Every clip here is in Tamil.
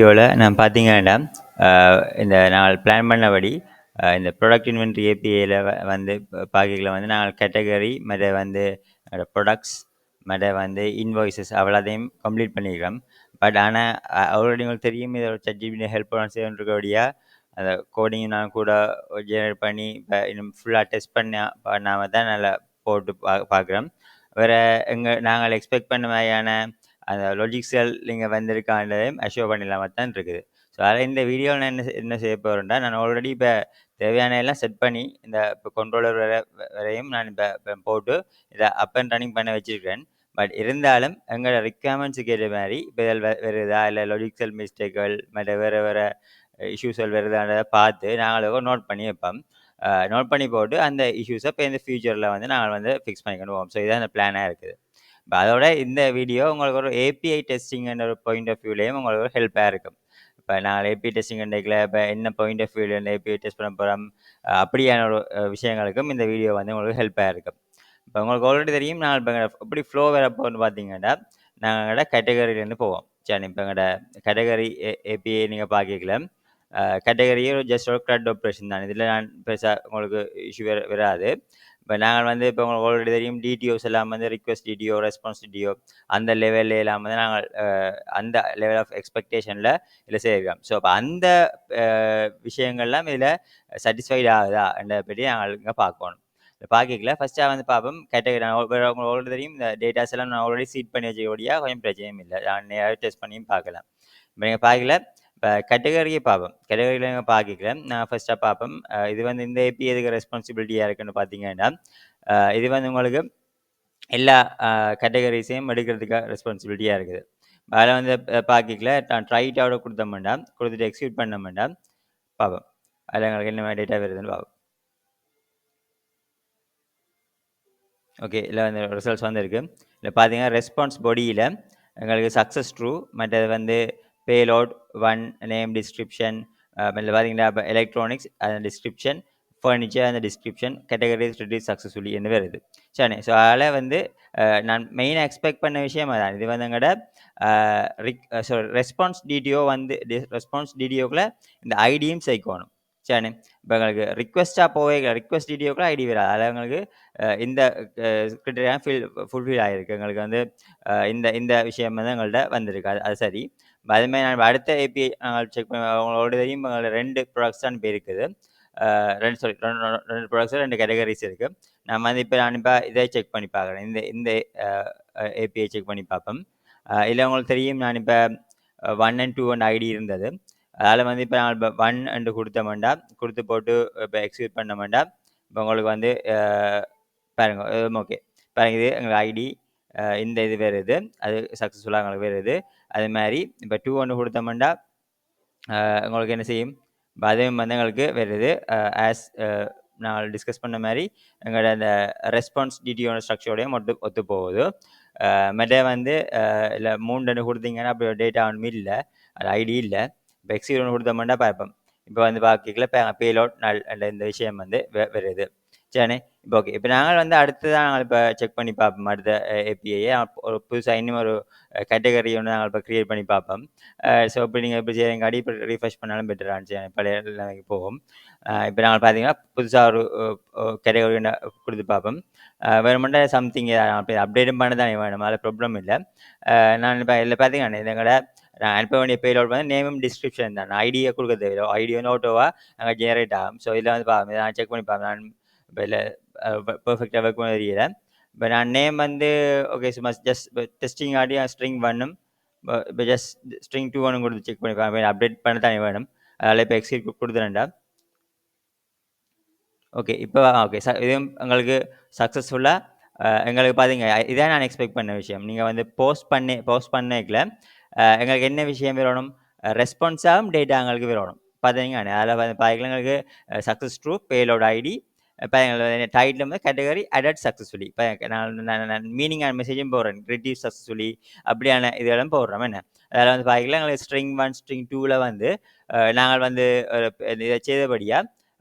வீடியோவில் நான் பார்த்தீங்கன்னா இந்த நாங்கள் பிளான் பண்ணபடி இந்த ப்ராடக்ட் இன்வென்ட்ரி ஏபிஐயில் வந்து பார்க்கல வந்து நாங்கள் கேட்டகரி மற்ற வந்து ப்ராடக்ட்ஸ் மற்ற வந்து இன்வாய்ஸஸ் அவ்வளோதையும் கம்ப்ளீட் பண்ணிக்கிறோம். பட் ஆனால் ஆல்ரெடி உங்களுக்கு தெரியும் இதோட ChatGPT ஹெல்ப் செய்யறதுக்கோடியா அந்த கோடிங் நான் கூட ஜெனரேட் பண்ணி இப்போ இன்னும் ஃபுல்லாக டெஸ்ட் பண்ணாமல் தான் நல்லா போட்டு பார்க்குறோம். வேறு நாங்கள் எக்ஸ்பெக்ட் பண்ண மாதிரியான அந்த லாஜிக்ஸல் நீங்கள் வந்திருக்கான்றதையும் அஷ்யூர் பண்ணிடலாமா தான் இருக்குது. ஸோ அதில் இந்த வீடியோவில் நான் என்ன செய்ய போகிறேன்டா, நான் ஆல்ரெடி இப்போ தேவையான எல்லாம் செட் பண்ணி இந்த இப்போ கண்ட்ரோலர் வரையும் நான் இப்போ போட்டு இதை அப் அண்ட் ரன்னிங் பண்ண வச்சுருக்கேன். பட் இருந்தாலும் எங்களோட ரிக்வயர்மெண்ட்ஸுக்கு ஏற்ற மாதிரி இப்போ இதில் வருதா இல்லை லாஜிக்கல் மிஸ்டேக்குகள் மற்ற வேறு இஷ்யூஸ்கள் வருதான்றதை பார்த்து நாங்கள் நோட் பண்ணி வைப்போம். நோட் பண்ணி போட்டு அந்த இஷ்யூஸை இப்போ இந்த ஃபியூச்சரில் வந்து நாங்கள் வந்து ஃபிக்ஸ் பண்ணிக்கணும். ஸோ இதான் அந்த பிளானாக இருக்குது. இப்போ அதோட இந்த வீடியோ உங்களுக்கு ஒரு ஏபிஐ டெஸ்டிங்ன்ற ஒரு பாயிண்ட் ஆஃப் வியூலேயும் உங்களுக்கு ஒரு ஹெல்ப்பாக இருக்கும். இப்போ நாங்கள் ஏபிஐ டெஸ்டிங் இன்றைக்கில் இப்போ என்ன பாயிண்ட் ஆஃப் வியூவில் இந்த ஏபிஐ டெஸ்ட் பண்ண போகிறோம் அப்படியான ஒரு விஷயங்களுக்கும் இந்த வீடியோ வந்து உங்களுக்கு ஹெல்ப்பாக இருக்கும். இப்போ உங்களுக்கு ஆல்ரெடி தெரியும் நாங்கள் இப்போ எப்படி ஃப்ளோ வரப்போன்னு பார்த்தீங்கன்னா நாங்கள் கேட்டகரியிலேருந்து போவோம். சரி, இப்போ எங்களோட கேட்டகரி ஏபிஐ நீங்கள் பார்க்கல கேட்டகரியே ஜஸ்ட் ஒரு க்ரட் ஆப்ரேஷன் தான். இதில் நான் பெருசாக உங்களுக்கு இஷ்யூ வராது. இப்போ நாங்கள் வந்து இப்போ உங்களுக்கு ஆல்ரெடி தெரியும் டிடிஓஸ் எல்லாம் வந்து ரிக்வெஸ்ட் டிடிஓ ரெஸ்பான்ஸ் டிடிஓ அந்த லெவலில் எல்லாம் வந்து நாங்கள் அந்த லெவல் ஆஃப் எக்ஸ்பெக்டேஷனில் இதில் செய்கிறோம். ஸோ அப்போ அந்த விஷயங்கள்லாம் இதில் சாட்டிஸ்ஃபைட் ஆகுதா என்ற பற்றி நாங்கள் இங்கே பார்க்கணும். பார்க்கல ஃபஸ்ட்டாக வந்து பார்ப்போம் கேட்டகரி. உங்களுக்கு ஆல்ரெடி தெரியும் இந்த டேட்டாஸ் எல்லாம் நான் ஆல்ரெடி சீட் பண்ணி வச்சுக்கக்கூடியா கொஞ்சம் பிரச்சனையும் இல்லை. நான் நேராக டெஸ்ட் பண்ணியும் பார்க்கலாம். இப்போ நீங்கள் பார்க்கல இப்போ கேட்டகரியை பார்ப்போம். கேட்டகரியில் நீங்கள் பார்க்கல நான் ஃபஸ்ட்டாக பார்ப்போம். இது வந்து இந்த ஏபி எதுக்கு ரெஸ்பான்சிபிலிட்டியாக இருக்குன்னு பார்த்தீங்கன்னா இது வந்து உங்களுக்கு எல்லா கேட்டகரிஸையும் எடுக்கிறதுக்காக ரெஸ்பான்சிபிலிட்டியாக இருக்குது. அதில் வந்து பார்க்கல நான் ட்ரைட் அவுட் கொடுத்த வேண்டாம், கொடுத்துட்டு எக்ஸிக்யூட் பண்ண வேண்டாம் பார்ப்போம். அதில் எங்களுக்கு என்ன மாதிரி டேட்டா வருதுன்னு பார்ப்போம். ஓகே, இல்லை வந்து ரிசல்ட்ஸ் வந்துருக்கு. இல்லை பார்த்தீங்கன்னா ரெஸ்பான்ஸ் பாடியில் எங்களுக்கு சக்ஸஸ் ட்ரூ, மற்றது வந்து பேலோட் 1 நேம் டிஸ்கிரிப்ஷன், இல்லை பார்த்தீங்கன்னா இப்போ எலக்ட்ரானிக்ஸ் அந்த டிஸ்கிரிப்ஷன், ஃபர்னிச்சர் அந்த டிஸ்கிரிப்ஷன், கேட்டகரிஸ் ரிலீஸ் சக்ஸஸ்ஃபுல்லி என்று வருது. சரி, ஸோ அதில் வந்து நான் மெயினாக எக்ஸ்பெக்ட் பண்ண விஷயம் அதான். இது வந்து எங்களோட ரெஸ்பான்ஸ் டிடிஓ வந்து ரெஸ்பான்ஸ் டிடிஓக்குள்ள இந்த ஐடியும் சேர்க்கணும். சரி, இப்போ எங்களுக்கு ரிக்வெஸ்ட்டாக போவே ரிக்வெஸ்ட் டிடிஓக்குள்ள ஐடி வராது. அதில் எங்களுக்கு இந்த கிரிட்டீரியா ஃபுல்ஃபில் ஆகிருக்கு. எங்களுக்கு வந்து இந்த விஷயம் வந்து எங்கள்கிட்ட வந்திருக்கு. அது சரி. அதுமாதிரி நான் அடுத்த ஏபிஐ நாங்கள் செக் பண்ண அவங்களோட தெரியும் எங்களோட 2 ப்ராடக்ட்ஸ் தான் இப்போ இருக்குது. 2 ப்ராடக்ட்ஸ் 2 கேட்டகரிஸ் இருக்குது. நான் வந்து இப்போ இதை செக் பண்ணி பார்க்குறேன். இந்த ஏபிஐ செக் பண்ணி பார்ப்போம். இல்லை உங்களுக்கு தெரியும் நான் இப்போ 1 and 2 and ஐடி இருந்தது. அதில் வந்து இப்போ நான் இப்போ 1 and கொடுத்த வேண்டாம், கொடுத்து போட்டு இப்போ எக்ஸிக்யூட் பண்ண வேண்டாம். இப்போ உங்களுக்கு வந்து பாருங்க ஓகே பாருங்க, இது எங்களுக்கு ஐடி இந்த இது வருது, அது சக்ஸஸ்ஃபுல்லாக எங்களுக்கு வருது. அது மாதிரி இப்போ 2 ஒன்று கொடுத்தோம்னா உங்களுக்கு என்ன செய்யும், இப்போ அதுவும் வந்து எங்களுக்கு வருது. ஆஸ் நான் டிஸ்கஸ் பண்ண மாதிரி எங்களோட அந்த ரெஸ்பான்ஸ் டிடியோட ஸ்ட்ரக்சரோடையும் ஒத்து போகுது. மற்ற வந்து இல்லை 3 கொடுத்தீங்கன்னா அப்படி டேட்டா ஒன்றுமே இல்லை, அது ஐடி இல்லை. இப்போ எக்ஸிக்யூட் ஒன்று கொடுத்தோம்னா பார்ப்போம். இப்போ வந்து பார்க்கல பேலோட் நல் இந்த விஷயம் வந்து வருது. சரி, இப்போ ஓகே. இப்போ நாங்கள் வந்து அடுத்ததான் நாங்கள் இப்போ செக் பண்ணி பார்ப்போம். அடுத்த ஏபிஐயை ஒரு புதுசாக இன்னும் ஒரு கேட்டகரி ஒன்று நாங்கள் இப்போ க்ரியேட் பண்ணி பார்ப்போம். ஸோ இப்போ நீங்கள் இப்போ செய்யறங்காடி இப்போ ரீஃப்ரெஷ் பண்ணாலும் பெட்டராக பழைய நிலைமைக்கு போகும். இப்போ நாங்கள் பார்த்தீங்கன்னா புதுசாக ஒரு கேட்டகரி கொடுத்து பார்ப்போம். வேணுமெண்டா சம்திங் அப்டேட்டும் பண்ண தான் வேணும், அதில் ப்ராப்ளம் இல்லை. நான் இப்போ இதில் பார்த்தீங்கன்னா எங்களோட நான் அனுப்ப வேண்டிய பேலோட் வந்து நேமும் டிஸ்கிரிப்ஷன் தான். ஐடியை கொடுக்க தேவையில்லை, ஐடி வந்து ஓட்டோவாக நாங்கள் ஜெனரேட் ஆகும். ஸோ இதில் வந்து பார்ப்போம், நான் செக் பண்ணி பார்ப்பேன். நான் இப்போ இல்லை பர்ஃபெக்டாக ஒர்க் பண்ண தெரியல. இப்போ நான் நேம் வந்து ஓகே சும்மா ஜஸ்ட் டெஸ்டிங் ஆடி ஸ்ட்ரிங் 1 இப்போ ஜஸ்ட் ஸ்ட்ரிங் 2 ஒன்று கொடுத்து செக் பண்ணி பார்ப்பேன். அப்டேட் பண்ண தானே வேணும், அதில் இப்போ எக்ஸிக்யூட் கொடுத்துறேன்டா. ஓகே, இப்போ ஓகே இதுவும் எங்களுக்கு சக்ஸஸ்ஃபுல்லாக எங்களுக்கு பார்த்தீங்க. இதான் நான் எக்ஸ்பெக்ட் பண்ண விஷயம். நீங்கள் வந்து போஸ்ட் பண்ணிக்கல எங்களுக்கு என்ன விஷயம் வரணும், ரெஸ்பான்ஸாகவும் டேட்டா எங்களுக்கு வரணும். பார்த்தீங்க அதில் பார்க்கல எங்களுக்கு success true payload ID title வந்து கேட்டகரி அடட் சக்ஸஸ்ஃபுல்லி. இப்போ நான் மீனிங் அண்ட் மெசேஜும் போடுறேன், ரிட்டீவ் சக்ஸஸ்ஃபுல்லி அப்படியான இதெல்லாம் போடுறோம். என்ன அதில் வந்து பார்க்கல எங்களுக்கு ஸ்ட்ரிங் 1 ஸ்ட்ரிங் 2ல் வந்து நாங்கள் வந்து இதை செய்தபடியாக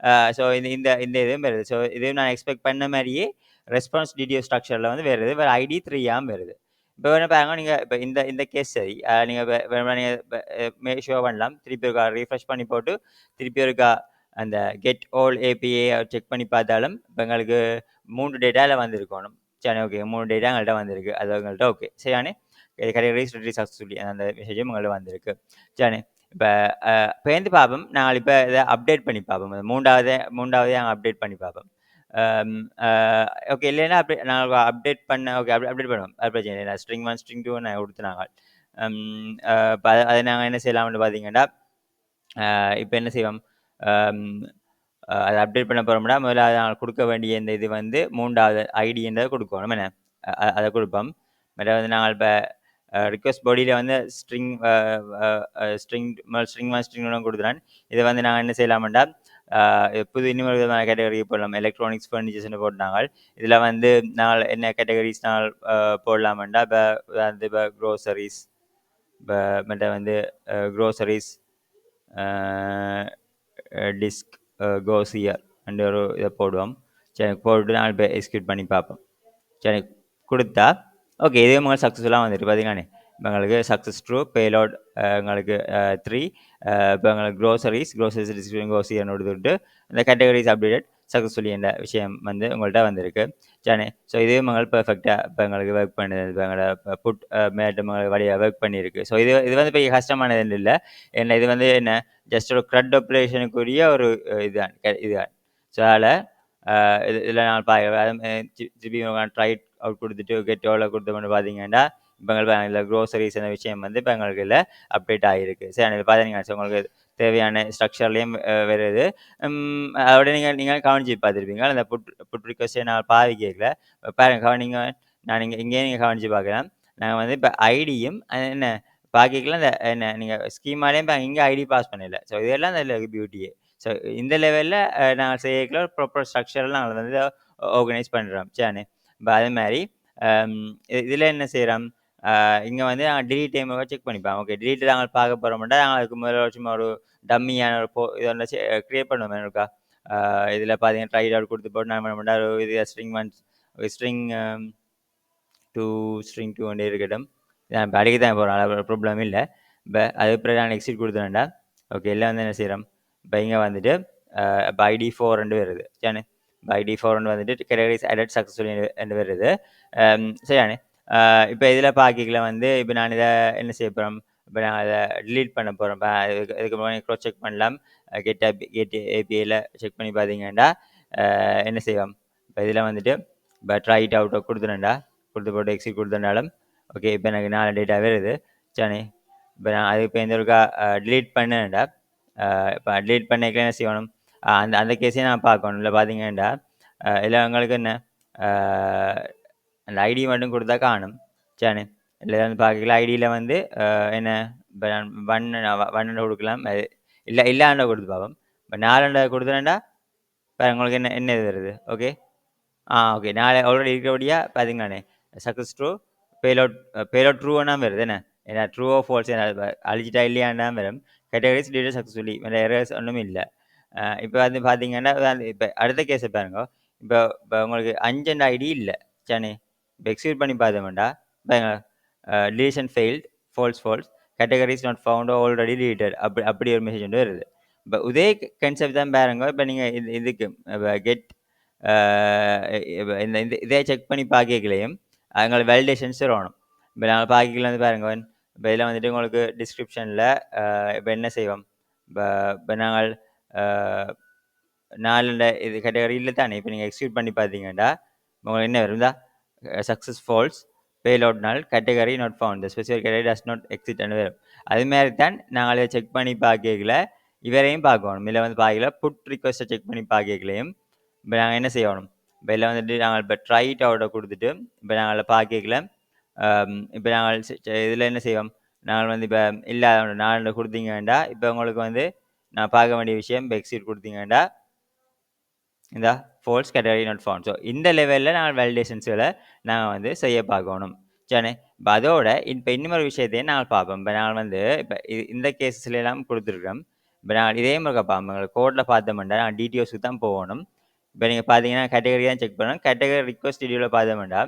ஸோ இந்த இதுவும் வருது. ஸோ இதுவும் நான் எக்ஸ்பெக்ட் பண்ண மாதிரியே ரெஸ்பான்ஸ் டிடிஓ ஸ்ட்ரக்சரில் வந்து வருது. வேறு ஐடி 3 வருது. இப்போ வேணா பாருங்க, நீங்க இப்ப இந்த கேஸ் சரி. நீங்க வேணும்னா நீங்க ஷோ பண்ணலாம். திருப்பி ஒருக்கா ரிஃப்ரெஷ் பண்ணி போட்டு, திருப்பி ஒருக்கா அந்த கெட் ஆல் ஏபிஐ செக் பண்ணி பார்த்தாலும், இப்ப எங்களுக்கு 3 டேட்டால வந்திருக்கணும். சரி, ஓகே. 3 டேட்டா எங்கள்ட்ட வந்திருக்கு. அது எங்கள்ட்ட ஓகே. சரிதானே? கேட்டகரைஸ் சக்சஸ்ஃபுல்லி அந்த மெசேஜும் எங்கள்ட்ட வந்திருக்கு. சரிதானே? இப்ப பேருந்து பார்ப்போம். நாங்கள் இப்ப இத அப்டேட் பண்ணி பார்ப்போம். 3வது நாங்க அப்டேட் பண்ணி பார்ப்போம். அம் அ ஓகே. இல்லைன்னா நாங்க அப்டேட் பண்ண ஓகே. அப்டேட் பண்ணுவோம். அது பிரச்சனை இல்ல. ஸ்ட்ரிங் 1, ஸ்ட்ரிங் 2 நாங்க குடுத்துனாங்க. அம் அ இப்ப அத நாங்க என்ன செய்யலாம்னு பார்த்தீங்கன்னா, இப்ப என்ன செய்வோம்? அம் அத அப்டேட் பண்ண போறோம்னா, முதல்ல நாங்க குடுக்க வேண்டிய இந்த இது வந்து 3வது ஐடின்றத குடுக்கணும் என்ன? அத குடுப்போம். மற்ற வந்து நாங்க இப்ப ரிக்வெஸ்ட் பாடியில வந்து ஸ்ட்ரிங் அ அ அ ஸ்ட்ரிங் ஸ்ட்ரிங் 1, ஸ்ட்ரிங் 2 குடுத்துறேன். இத வந்து நாங்க என்ன செய்யலாம்டா, அ இன்னொரு விதமான கேட்டகரி போடலாம். எலக்ட்ரானிக்ஸ், ஃபர்னிச்சர்ஸ்ன்னு போட்டாங்க. இதுல வந்து நாங்கள் என்ன கேட்டகரிஸ் நாங்கள் போடலாம்டா, இப்ப உதாரணத்துக்கு இப்ப குரோசரிஸ், இப்ப மற்ற வந்து groceries, a disk goes here என்ற ஒரு இத போடுவோம். சரி, போட்டுட்டு நாங்கள் இப்ப எக்ஸிக்யூட் பண்ணி பார்ப்போம். சரி, குடுத்தா, ஓகே. இதே மாரி சக்சஸ்ஃபுல்லா வந்துட்டு பார்த்தீங்களானே, இப்ப எங்களுக்கு சக்சஸ் ட்ரூ, பேலோட் எங்களுக்கு 3 இப்ப எங்களுக்கு குரோசரிஸ் டிஸ்ட்ரிபியூஷன் கோசியர்ன்னு குடுத்துட்டு, இந்த கேட்டகரிஸ் அப்டேட்டட் சக்சஸ்ஃபுல்லி என்ற விஷயம் வந்து உங்கள்ட்ட வந்திருக்கு. சரிதானே? ஸோ இதுவே எங்களுக்கு பெர்ஃபெக்ட்டா இப்ப எங்களுக்கு ஒர்க் பண்ணுது. இப்ப எங்களோட புட் மேடம் வழியா ஒர்க் பண்ணியிருக்கு. ஸோ இது இது வந்து பெரிய கஷ்டமானது இல்ல. ஏன்னா இது வந்து என்ன ஜஸ்ட் ஒரு CRUD ஆப்பரேஷனுக்குரிய ஒரு இதுதான் இதுதான். ஸோ அதனால இதில நான் திருப்பி ட்ரை அவுட் குடுத்துட்டு கெட் எவ்வளோ குடுத்தோம்னு பார்த்தீங்கன்னா, இப்ப எங்களுக்கு இதில குரோசரிஸ் அந்த விஷயம் வந்து இப்ப எங்களுக்கு இதில அப்டேட் ஆகியிருக்கு. சரி, அதில பார்த்தீங்கன்னா உங்களுக்கு தேவையான ஸ்ட்ரக்சர்லயும் வருது. அதோட நீங்க நீங்க கவனிச்சு பார்த்துருப்பீங்க. அந்த புட் ரிக்வெஸ்ட்டை நான் பாவிக்கல. பாருங்க கவனிங்க. நான் இங்கேயே நீங்க கவனிச்சு பார்க்கலாம். நாங்க வந்து இப்ப ஐடியும் என்ன பாக்கிக்கல அந்த என்ன நீங்க ஸ்கீமாலயும் இங்க ஐடி பாஸ் பண்ணல. ஸோ இதெல்லாம் அதில பியூட்டியே. ஸோ இந்த லெவல்ல நாங்க செய்யக்குள்ள ப்ராப்பர் ஸ்ட்ரக்சர்ல நாங்க வந்து ஆர்கனைஸ் பண்றோம். சரிதானே? இப்ப அதே மாரி அம் இதில என்ன செய்றோம், இங்க வந்து நாங்க டிலீட் டைம் செக் பண்ணிப்போம். ஓகே, டிலீட் நாங்க பார்க்க போறோம்னா, நாங்க அதுக்கு முதல்ல சும்மா ஒரு டம்மியான ஒரு இத வந்து கிரியேட் பண்ணுவோமே ஒருக்கா. இதில பார்த்தீங்கன்னா, ட்ரை அவுட் குடுத்து போட்டு நான் என்ன பண்ணேன், ஒரு இது ஸ்ட்ரிங் 2 ஸ்ட்ரிங் 2 கொண்டே இருக்கட்டும். நான் இப்ப அடிக்க தான் போறோம். அது ப்ராப்ளம் இல்ல. இப்ப அதுக்கு பிறகு நான் எக்ஸிட் குடுத்தேன்டா, ஓகே. எல்லாம் வந்து என்ன செய்றோம், இப்ப இங்க வந்துட்டு இப்ப ஐடி 4 வருது. சரிதானே? இப்ப ஐடி 4 வந்துட்டு கேட்டகரிஸ் ஆடட் சக்சஸ்ஃபுல்லி என்று வருது. சரிதானே? இப்ப இதில பார்க்கையில வந்து இப்ப நான் இத என்ன செய்ய போறோம், இப்ப நான் அத டிலீட் பண்ண போறோம். இப்ப இதுக்கு முன்னாடி க்ராஸ் செக் பண்ணலாம். கெட் ஏபிஐல செக் பண்ணி பார்த்தீங்கன்னா, என்ன செய்வோம், இப்ப இதில வந்துட்டு இப்ப ட்ரை இட் அவுட் குடுத்துறேன்டா. குடுத்து போட்டு எக்ஸிட் குடுத்தனாலும், ஓகே. இப்ப எனக்கு 4 டேட்டா வருது. சரிதானே? இப்ப நான் அது இப்ப இந்த ஒருக்கா டிலீட் பண்ணேன்டா. இப்ப டிலீட் பண்ணிக்கலாம் என்ன செய்யணும், அந்த அந்த கேஸையும் நான் பார்க்கணும். இதுல பார்த்தீங்கன்னா, இதுல எங்களுக்கு என்ன, அ அந்த ஐடி மட்டும் குடுத்தா காணும். சரிதானே? இதுல வந்து பார்க்கையில ஐடியில வந்து என்ன இப்ப நான் 1 குடுக்கலாம். இல்லாண்ட குடுத்து பார்ப்போம். இப்ப 4 குடுத்தேன்டா, இப்ப உங்களுக்கு என்ன என்ன இது வருது. ஓகே. ஓகே. 4 ஆல்ரெடி இருக்கிறபடியா பார்த்தீங்களானே, சக்சஸ் ட்ரூ, பேலோட் ட்ரூவானா வருது என்ன? ஏன்னா ட்ரூவோ ஃபால்ஸ் அழிச்சிட்டா இல்லையான்னு தான் வரும். கேட்டகரைஸ் டீட்டெயில் சக்சஸ்ஃபுல்லி வேற எரர்ஸ் ஒண்ணும் இல்ல. இப்ப வந்து பார்த்தீங்கன்னா, இப்ப அடுத்த கேஸ பாருங்க. இப்ப இப்ப உங்களுக்கு 5 ஐடி இல்ல. சரிதானே? இப்ப எக்ஸிக்யூட் பண்ணி பார்த்தோம்டா, பாருங்க, deletion failed, false, category not found already deleted அப்படி ஒரு மெசேஜ் ஒண்ணு வருது. இப்ப இதே கான்செப்ட் தான் பாருங்க. இப்ப நீங்க இதுக்கு கெட் அ இப்ப இந்த இந்த இதே செக் பண்ணி பார்க்கைகளையும் எங்களுக்கு வேலிடேஷன்ஸ் வரணும். இப்ப நாங்க பார்க்கையில வந்து பாருங்க, இப்ப இதில வந்துட்டு உங்களுக்கு டிஸ்கிரிப்ஷன்ல இப்ப என்ன செய்வோம், இப்ப இப்ப நாங்கள் அ 4 இது கேட்டகரி இல்ல தானே. இப்ப நீங்க எக்ஸிக்யூட் பண்ணி பார்த்தீங்கன்னா, உங்களுக்கு என்ன வரும் இந்தா சக்சஸ் ஃபால்ஸ், பேலோட் நல், category not found, the specified category does not exist ன்னு வரும். அது மாரி தான் நாங்க செக் பண்ணி பார்க்கையில இவரையும் பார்க்கணும். இதுல வந்து பார்க்கையில புட் ரிக்வெஸ்ட்ட செக் பண்ணி பார்க்கையிலயும் இப்ப நாங்க என்ன செய்யணும், இப்ப இதுல வந்துட்டு நாங்க இப்ப ட்ரை இட் அவுட்ட குடுத்துட்டு, இப்ப நாங்க அதுல பார்க்கையில இப்ப நாங்கள் இதுல என்ன செய்வோம், நாங்கள் வந்து இப்ப இல்ல 4 குடுத்தீங்கன்னா, இப்ப உங்களுக்கு வந்து நான் பார்க்க வேண்டிய விஷயம் இப்ப எக்ஸிட் குடுத்தீங்கன்னா, இந்த false category not found. So இந்த லெவல்ல நாங்க வேலிடேஷன்ஸ்கள நாங்க வந்து செய்ய பார்க்கணும். சரிதானே? இப்ப அதோட இப்ப இன்னொரு விஷயத்தையும் நாங்க பார்ப்போம். இப்ப நாங்க வந்து இப்ப இந்த கேஸஸ்ல எல்லாம் குடுத்துருக்கோம். இப்ப நான் இதே மாரி பார்ப்போம். கோட்ல பார்த்தோம்னா, நான் டிடிஓஸ்க்கு தான் போகணும். இப்ப நீங்க பார்த்தீங்கன்னா, கேட்டகரி தான் செக் பண்ணணும். கேட்டகரி ரிக்வெஸ்ட் டிடிஓல பார்த்தோம்னா,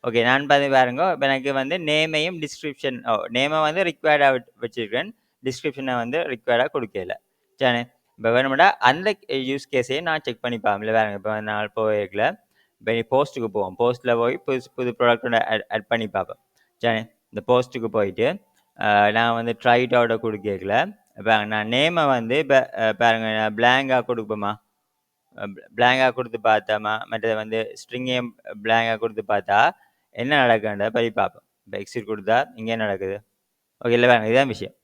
ஓகே. நான் பாருங்க, இப்ப எனக்கு வந்து நேமையும் டிஸ்கிரிப்ஷன் நேம வந்து ரிக்வயர்டா வச்சிருக்கேன். டிஸ்கிரிப்ஷன வந்து ரிக்வயர்டா குடுக்கல. சரிதானே? இப்ப வேணும்னா அந்த யூஸ் கேஸையும் நான் செக் பண்ணி பாப்பேன். பாருங்க, இப்ப நான் போகக்குல, இப்ப போஸ்ட்டுக்கு போவோம். போஸ்ட்ல போய் புது ப்ராடக்ட் ஒண்ணு ஆட் பண்ணி பாப்பேன். சரிதானே? இந்த போஸ்ட்டுக்கு போயிட்டு, நான் வந்து ட்ரை இட் அவுட்ட குடுக்கக்குல, இப்ப நான் நேம வந்து இப்ப பாருங்க, நான் பிளாங்கா குடுப்போமா? பிளாங்கா குடுத்து பார்த்தோமா, மற்றது வந்து ஸ்ட்ரிங்கையும் பிளாங்கா குடுத்து பார்த்தா, என்ன நடக்குன்றத போய் பார்ப்போம். இப்ப எக்ஸிட் குடுத்தா இங்க என்ன நடக்குது? ஓகே, இல்ல பாருங்க, இதான் விஷயம்.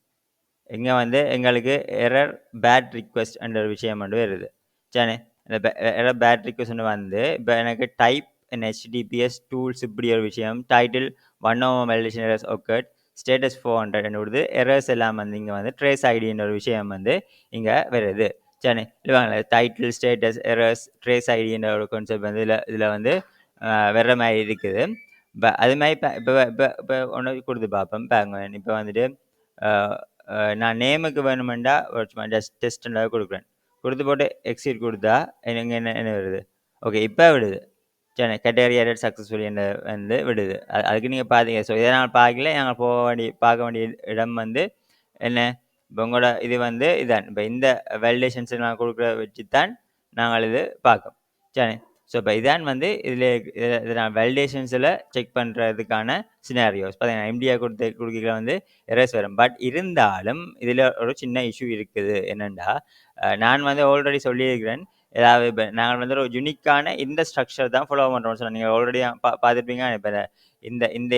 இங்க வந்து எங்களுக்கு எரர் பேட் ரிக்வெஸ்ட் என்ற ஒரு விஷயம் மட்டும் வருது. சரிதானே? இந்த எரர் பேட் ரிக்வெஸ்ட்ன்னு வந்து, இப்ப எனக்கு டைப் இன் HTTPS டூல்ஸ் இப்படி ஒரு விஷயம், title one over validation errors occurred, status 400 ன்னு வருது. எரர்ஸ் எல்லாம் வந்து இங்க வந்து ட்ரேஸ் ஐடின்ற ஒரு விஷயம் வந்து இங்க வருது. சரிதானே? இல்ல வாங்களேன், டைட்டில், ஸ்டேட்டஸ், எரர்ஸ், ட்ரேஸ் ஐடின்ற ஒரு கான்செப்ட் வந்து இதுல வந்து வர்ற மாரி இருக்குது. அது மாரி இப்ப இப்ப இப்ப இப்ப ஒண்ணு குடுத்து பார்ப்போம். பாருங்க, இப்ப வந்துட்டு அ நான் நேமுக்கு வேணுமெண்டா ஒரு சும்மா ஜஸ்ட் டெஸ்ட்ன்னு குடுக்குறேன். குடுத்து போட்டு எக்ஸிட் குடுத்தா எனக்கு என்ன என்ன வருது? ஓகே, இப்ப விடுது. சரி, கேட்டகரி எரர் சக்சஸ்ஃபுல்லி என்று வந்து விடுது. அதுக்கு நீங்க பார்த்தீங்க. ஸோ இத நான் பார்க்கல. நாங்க பார்க்க வேண்டிய இடம் வந்து என்ன? இப்ப உங்களோட இது வந்து இதான். இப்ப இந்த வேலிடேஷன்ஸ் நான் குடுக்குறத வச்சு தான் நாங்கள் இது பார்க்கோம். சரி. ஸோ இப்ப இதான் வந்து இத நான் வேலிடேஷன்ஸ்ல செக் பண்றதுக்கான சினாரியோஸ். பார்த்தீங்கன்னா, எம்டிஆ குடுக்கையில வந்து எரர்ஸ் வரும். பட் இருந்தாலும் இதுல ஒரு சின்ன இஷ்யூ இருக்குது. என்னன்னா, நான் வந்து ஆல்ரெடி சொல்லியிருக்கிறேன். ஏதாவது இப்ப நாங்க வந்து ஒரு யூனிக்கான இந்த ஸ்ட்ரக்சர் தான் ஃபாலோ பண்றோம்னு சொன்னேன். நீங்க ஆல்ரெடி பார்த்துருப்பீங்க. இப்ப இந்த இந்த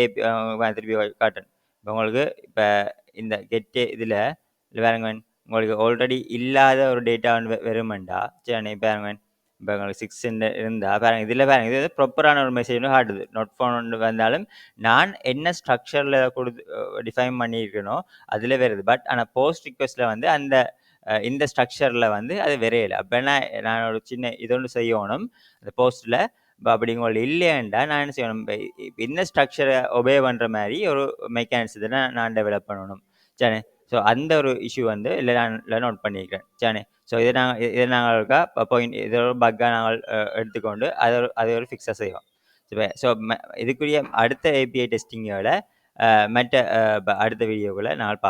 திருப்பி காட்டுறேன். இப்ப உங்களுக்கு இப்ப இந்த கெட் இதுல பாருங்க, உங்களுக்கு ஆல்ரெடி இல்லாத ஒரு டேட்டா வந்து வருமெண்டா, சரி பாருங்க, இப்ப உங்களுக்கு 6 இருந்தா பாருங்க, இதுல பாருங்க, இது ப்ராப்பரான ஒரு மெசேஜ் காட்டுது. நாட் ஃபவுண்ட் வந்தாலும் நான் என்ன ஸ்ட்ரக்சர்ல குடுத்து டிஃபைன் பண்ணியிருக்கேனோ அதுல வருது. பட் ஆனா போஸ்ட் ரிக்வெஸ்ட்ல வந்து அந்த இந்த ஸ்ட்ரக்சர்ல வந்து அது வரையல. அப்பன்னா நான் ஒரு சின்ன இது ஒண்ணு செய்யணும். அந்த போஸ்ட்ல அப்படி உங்களுக்கு இல்லையேன்டா நான் என்ன செய்யணும்? இந்த ஸ்ட்ரக்சர ஒபே பண்ற மாரி ஒரு மெக்கானிசத்த நான் டெவலப் பண்ணணும். சரிதானே? ஸோ அந்த ஒரு இஷ்யூ வந்து இதுல நோட் பண்ணியிருக்கிறேன். சரிதானே? ஸோ இத நாங்க ஒருக்கா இத ஒரு பக்கா நாங்கள் எடுத்துக்கொண்டு அதை ஒரு ஃபிக்ஸா செய்வோம். ஸோ இதுக்குரிய அடுத்த API டெஸ்டிங்கோட மற்ற அடுத்த வீடியோக்குள்ள நாங்கள் பார்க்கலாம்.